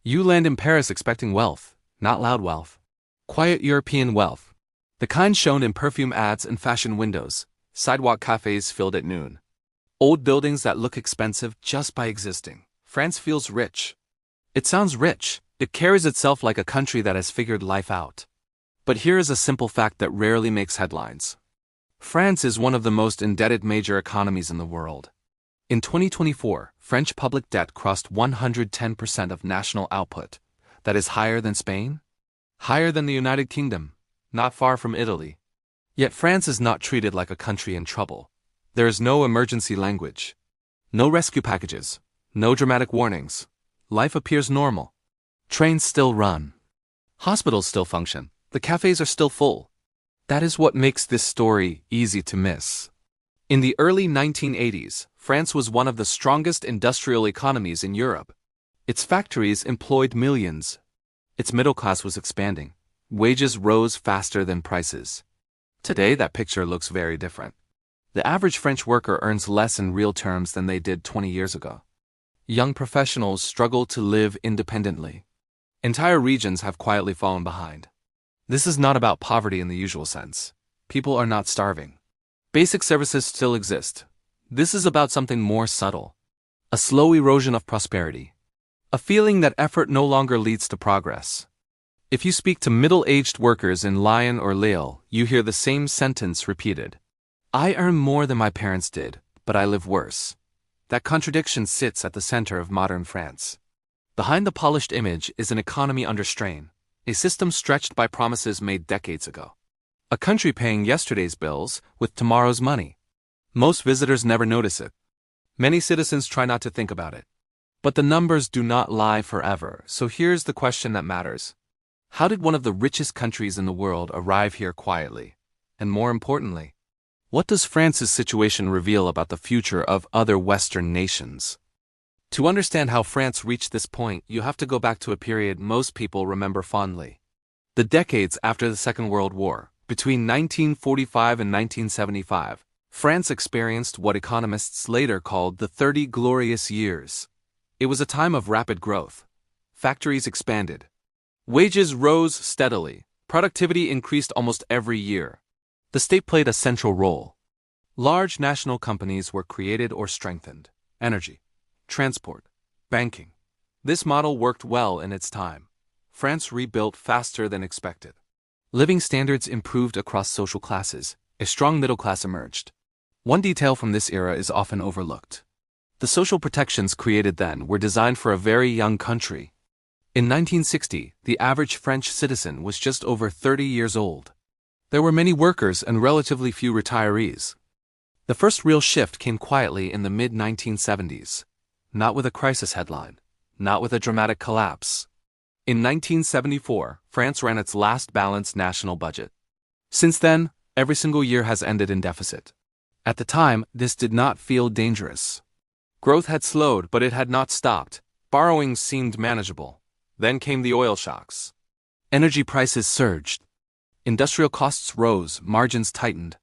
You land in Paris expecting wealth, not loud wealth. Quiet European wealth. The kind shown in perfume ads and fashion windows, sidewalk cafes filled at noon. Old buildings that look expensive just by existing. France feels rich. It sounds rich. It carries itself like a country that has figured life out. But here is a simple fact that rarely makes headlines. France is one of the most indebted major economies in the world. In 2024, French public debt crossed 110% of national output. That is higher than Spain? Higher than the United Kingdom, not far from Italy. Yet France is not treated like a country in trouble. There is no emergency language. No rescue packages. No dramatic warnings. Life appears normal. Trains still run. Hospitals still function. The cafes are still full. That is what makes this story easy to miss. In the early 1980s, France was one of the strongest industrial economies in Europe. Its factories employed millions. Its middle class was expanding. Wages rose faster than prices. Today, that picture looks very different. The average French worker earns less in real terms than they did 20 years ago. Young professionals struggle to live independently. Entire regions have quietly fallen behind. This is not about poverty in the usual sense. People are not starving. Basic services still exist. This is about something more subtle. A slow erosion of prosperity. A feeling that effort no longer leads to progress. If you speak to middle-aged workers in Lyon or Lille, you hear the same sentence repeated. I earn more than my parents did, but I live worse. That contradiction sits at the center of modern France. Behind the polished image is an economy under strain, a system stretched by promises made decades ago. A country paying yesterday's bills with tomorrow's money. Most visitors never notice it. Many citizens try not to think about it. But the numbers do not lie forever, so here's the question that matters. How did one of the richest countries in the world arrive here quietly? And more importantly, what does France's situation reveal about the future of other Western nations? To understand how France reached this point, you have to go back to a period most people remember fondly. The decades after the Second World War, between 1945 and 1975, France experienced what economists later called the 30 Glorious Years. It was a time of rapid growth. Factories expanded. Wages rose steadily. Productivity increased almost every year. The state played a central role. Large national companies were created or strengthened. Energy, transport, banking. This model worked well in its time. France rebuilt faster than expected. Living standards improved across social classes. A strong middle class emerged. One detail from this era is often overlooked. The social protections created then were designed for a very young country. In 1960, the average French citizen was just over 30 years old. There were many workers and relatively few retirees. The first real shift came quietly in the mid-1970s. Not with a crisis headline. Not with a dramatic collapse. In 1974, France ran its last balanced national budget. Since then, every single year has ended in deficit. At the time, this did not feel dangerous. Growth had slowed, but it had not stopped. Borrowing seemed manageable. Then came the oil shocks. Energy prices surged. Industrial costs rose, margins tightened.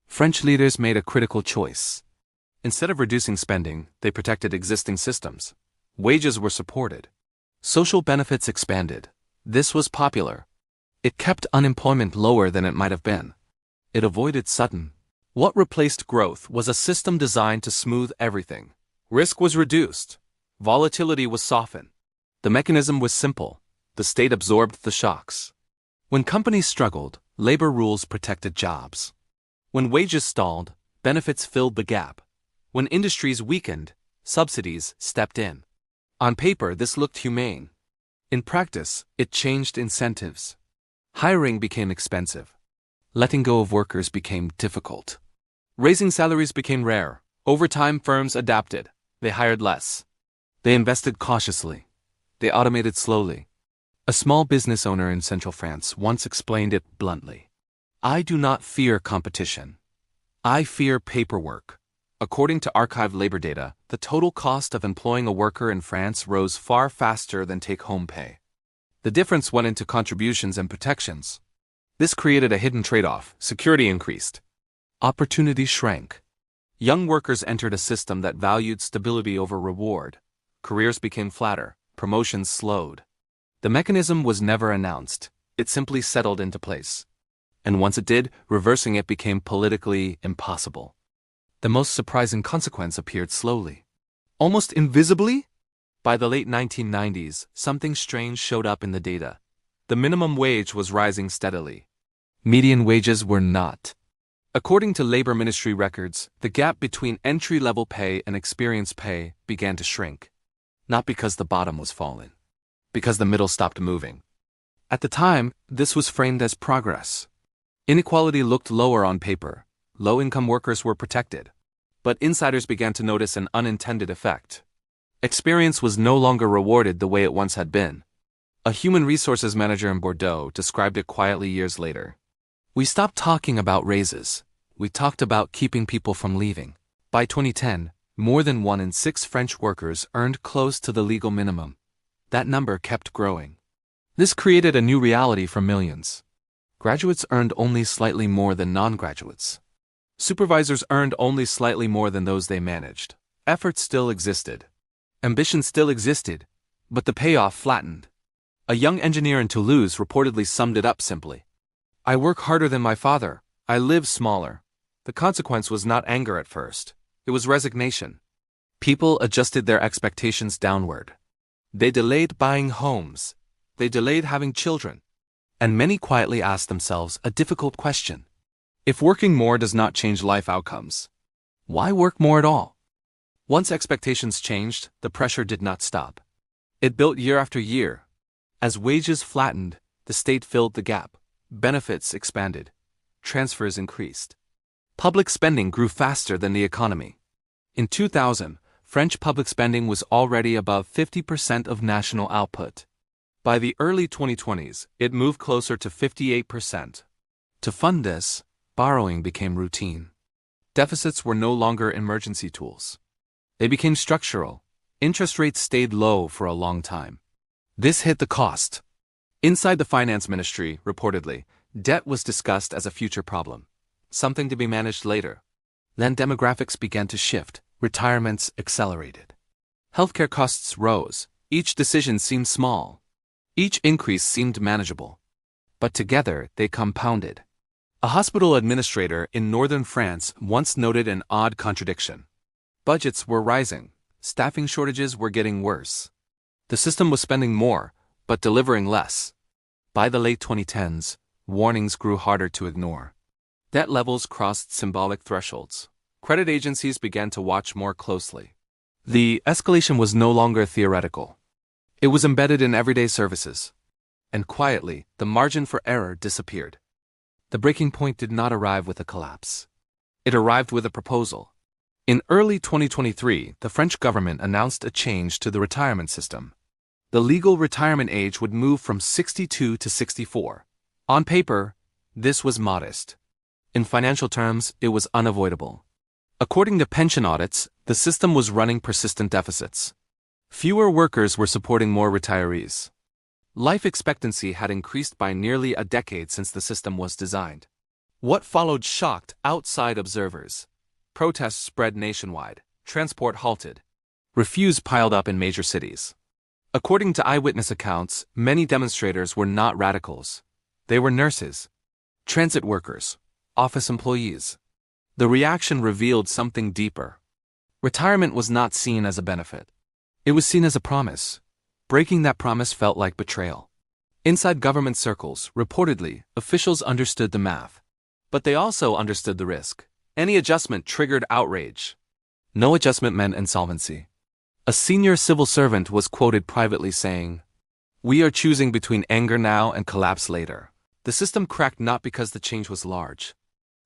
French leaders made a critical choice. Instead of reducing spending, they protected existing systems. Wages were supported. Social benefits expanded. This was popular. It kept unemployment lower than it might have been. It avoided sudden. What replaced growth was a system designed to smooth everything. Risk was reduced. Volatility was softened. The mechanism was simple. The state absorbed the shocks. When companies struggled, labor rules protected jobs. When wages stalled, benefits filled the gap. When industries weakened, subsidies stepped in. On paper, this looked humane. In practice, it changed incentives. Hiring became expensive. Letting go of workers became difficult. Raising salaries became rare. Over time, firms adapted. They hired less. They invested cautiously. They automated slowly. A small business owner in central France once explained it bluntly. I do not fear competition. I fear paperwork. According to archived labor data, the total cost of employing a worker in France rose far faster than take-home pay. The difference went into contributions and protections. This created a hidden trade-off. Security increased. Opportunity shrank. Young workers entered a system that valued stability over reward. Careers became flatter. Promotions slowed. The mechanism was never announced, it simply settled into place. And once it did, reversing it became politically impossible. The most surprising consequence appeared slowly. Almost invisibly? By the late 1990s, something strange showed up in the data. The minimum wage was rising steadily. Median wages were not. According to Labor Ministry records, the gap between entry-level pay and experienced pay began to shrink. Not because the bottom was falling, because the middle stopped moving. At the time, this was framed as progress. Inequality looked lower on paper. Low-income workers were protected. But insiders began to notice an unintended effect. Experience was no longer rewarded the way it once had been. A human resources manager in Bordeaux described it quietly years later. We stopped talking about raises. We talked about keeping people from leaving. By 2010, more than 1 in 6 French workers earned close to the legal minimum. That number kept growing. This created a new reality for millions. Graduates earned only slightly more than non-graduates. Supervisors earned only slightly more than those they managed. Effort still existed. Ambition still existed, but the payoff flattened. A young engineer in Toulouse reportedly summed it up simply. I work harder than my father. I live smaller. The consequence was not anger at first. It was resignation. People adjusted their expectations downward. They delayed buying homes. They delayed having children. And many quietly asked themselves a difficult question. If working more does not change life outcomes, why work more at all? Once expectations changed, the pressure did not stop. It built year after year. As wages flattened, the state filled the gap. Benefits expanded. Transfers increased. Public spending grew faster than the economy. In 2000, French public spending was already above 50% of national output. By the early 2020s, it moved closer to 58%. To fund this, borrowing became routine. Deficits were no longer emergency tools. They became structural. Interest rates stayed low for a long time. This hit the cost. Inside the finance ministry, reportedly, debt was discussed as a future problem, something to be managed later. Then demographics began to shift, retirements accelerated. Healthcare costs rose, each decision seemed small. Each increase seemed manageable. But together, they compounded. A hospital administrator in northern France once noted an odd contradiction. Budgets were rising, staffing shortages were getting worse. The system was spending more, but delivering less. By the late 2010s, warnings grew harder to ignore. Debt levels crossed symbolic thresholds. Credit agencies began to watch more closely. The escalation was no longer theoretical. It was embedded in everyday services. And quietly, the margin for error disappeared. The breaking point did not arrive with a collapse. It arrived with a proposal. In early 2023, the French government announced a change to the retirement system. The legal retirement age would move from 62 to 64. On paper, this was modest. In financial terms, it was unavoidable. According to pension audits, the system was running persistent deficits. Fewer workers were supporting more retirees. Life expectancy had increased by nearly a decade since the system was designed. What followed shocked outside observers. Protests spread nationwide, transport halted. Refuse piled up in major cities. According to eyewitness accounts, many demonstrators were not radicals. They were nurses, transit workers, office employees. The reaction revealed something deeper. Retirement was not seen as a benefit. It was seen as a promise. Breaking that promise felt like betrayal. Inside government circles, reportedly, officials understood the math. But they also understood the risk. Any adjustment triggered outrage. No adjustment meant insolvency. A senior civil servant was quoted privately saying, "We are choosing between anger now and collapse later." The system cracked not because the change was large,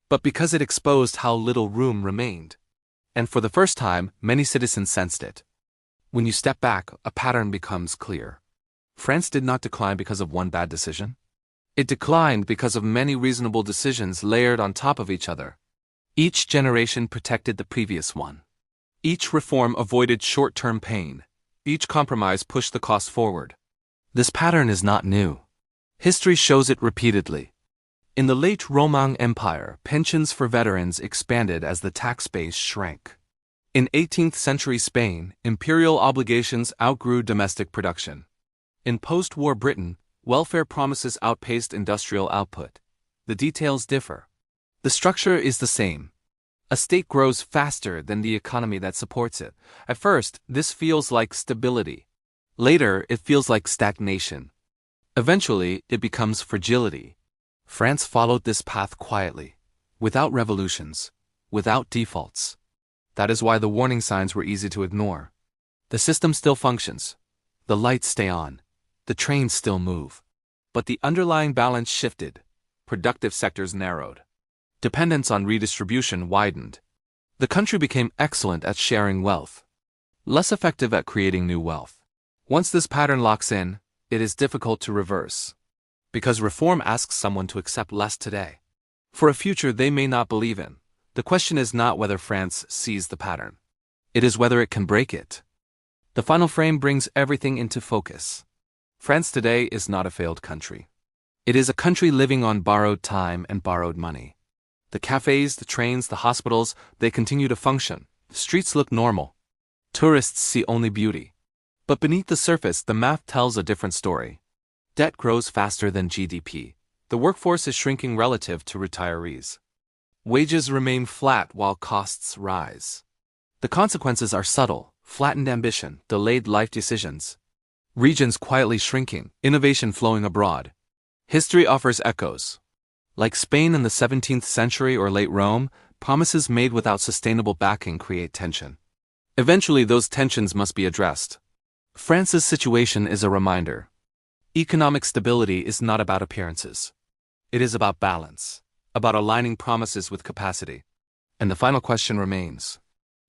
but because it exposed how little room remained. And for the first time, many citizens sensed it. When you step back, a pattern becomes clear. France did not decline because of one bad decision. It declined because of many reasonable decisions layered on top of each other. Each generation protected the previous one. Each reform avoided short-term pain. Each compromise pushed the cost forward. This pattern is not new. History shows it repeatedly. In the late Roman Empire, pensions for veterans expanded as the tax base shrank. In 18th century Spain, imperial obligations outgrew domestic production. In post-war Britain, welfare promises outpaced industrial output. The details differ. The structure is the same. A state grows faster than the economy that supports it. At first, this feels like stability. Later, it feels like stagnation. Eventually, it becomes fragility. France followed this path quietly, without revolutions, without defaults. That is why the warning signs were easy to ignore. The system still functions. The lights stay on. The trains still move. But the underlying balance shifted. Productive sectors narrowed. Dependence on redistribution widened. The country became excellent at sharing wealth, less effective at creating new wealth. Once this pattern locks in, it is difficult to reverse. Because reform asks someone to accept less today, for a future they may not believe in. The question is not whether France sees the pattern. It is whether it can break it. The final frame brings everything into focus. France today is not a failed country. It is a country living on borrowed time and borrowed money. The cafés, the trains, the hospitals, they continue to function. The streets look normal. Tourists see only beauty. But beneath the surface, the math tells a different story. Debt grows faster than GDP. The workforce is shrinking relative to retirees. Wages remain flat while costs rise. The consequences are subtle: flattened ambition, delayed life decisions. Regions quietly shrinking, innovation flowing abroad. History offers echoes. Like Spain in the 17th century or late Rome, promises made without sustainable backing create tension. Eventually, those tensions must be addressed. France's situation is a reminder. Economic stability is not about appearances. It is about balance, about aligning promises with capacity. And the final question remains: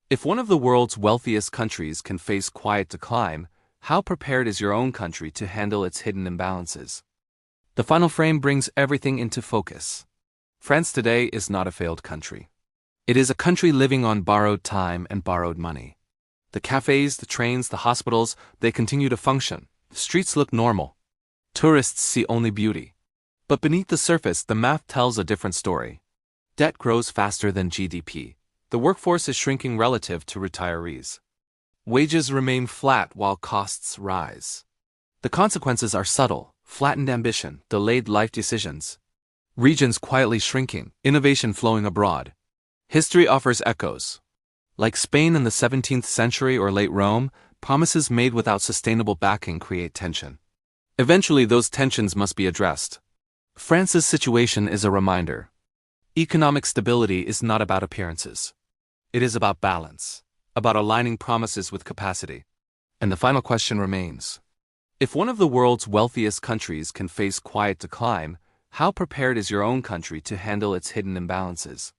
if one of the world's wealthiest countries can face quiet decline, how prepared is your own country to handle its hidden imbalances? The final frame brings everything into focus. France today is not a failed country. It is a country living on borrowed time and borrowed money. The cafés, the trains, the hospitals, they continue to function. The streets look normal. Tourists see only beauty. But beneath the surface, the math tells a different story. Debt grows faster than GDP. The workforce is shrinking relative to retirees. Wages remain flat while costs rise. The consequences are subtle: flattened ambition, delayed life decisions. Regions quietly shrinking, innovation flowing abroad. History offers echoes. Like Spain in the 17th century or late Rome, promises made without sustainable backing create tension. Eventually, those tensions must be addressed. France's situation is a reminder. Economic stability is not about appearances. It is about balance, about aligning promises with capacity. And the final question remains: if one of the world's wealthiest countries can face quiet decline, how prepared is your own country to handle its hidden imbalances?